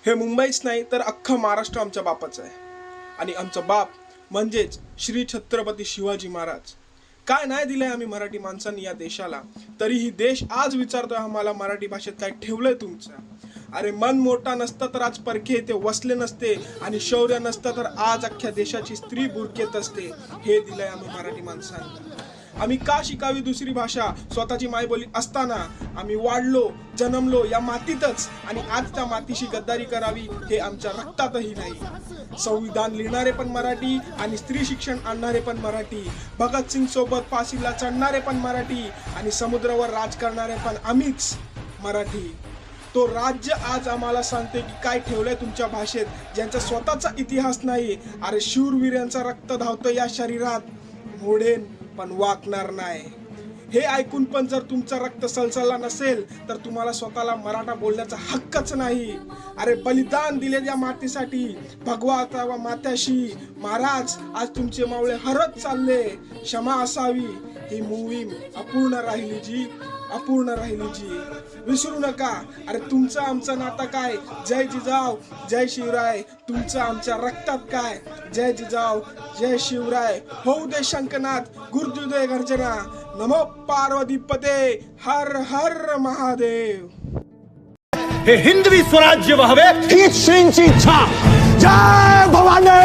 हे मुंबईच नाही तर अख्खं महाराष्ट्र आमच्या बापाचं आहे. आणि आमचा बाप म्हणजेच श्री छत्रपती शिवाजी महाराज. काय नाही दिलंय आम्ही मराठी माणसांनी या देशाला, तरीही देश आज विचारतोय आम्हाला मराठी भाषेत काय ठेवलंय तुमचं. अरे मन मोठा नसतं तर आज परखे ते वसले नसते, आणि शौर्य नसतं तर आज अख्ख्या देशाची स्त्री बुरकेत असते. हे दिलंय आम्ही मराठी माणसांनी. आम्ही का शिकावी दुसरी भाषा स्वतःची मायबोली असताना? आम्ही वाढलो जन्मलो या मातीतच, आणि आज त्या मातीशी गद्दारी करावी हे आमच्या रक्तातही नाही. संविधान लिहिणारे पण मराठी, आणि स्त्री शिक्षण आणणारे पण मराठी. भगतसिंग सोबत फाशीला चढणारे पण मराठी, आणि समुद्रावर राज करणारे पण आम्हीच मराठी. तो राज्य आज आम्हाला सांगते की काय ठेवलंय तुमच्या भाषेत, ज्यांचा स्वतःचा इतिहास नाही. अरे शूरवीरांचा रक्त धावतं या शरीरात, मोडेन पण वाकणार नाही. हे ऐकून पण जर तुमचा रक्त सळसळला नसेल तर तुम्हाला स्वतःला मराठा बोलण्याचा हक्कच नाही. अरे बलिदान दिले या मातीसाठी, भगवा व मात्याशी. महाराज आज तुमचे मावळे हरत चालले, क्षमा असावी. ही मोहीम अपूर्ण राहिली जी, अपूर्ण राहिली जी. विसरू नका, अरे तुमचं आमचं नातं काय. जय जिजाऊ जय शिवराय, तुमचं आमच्या रक्तात काय. जय जिजाऊ जय शिवराय, होऊ दे शंखनाद गुरुजू दे गर्जना. नमो पार्वतीपते हर हर महादेव. हे हिंदवी स्वराज्य व्हावे हीच श्रींची इच्छा. जय भवानी.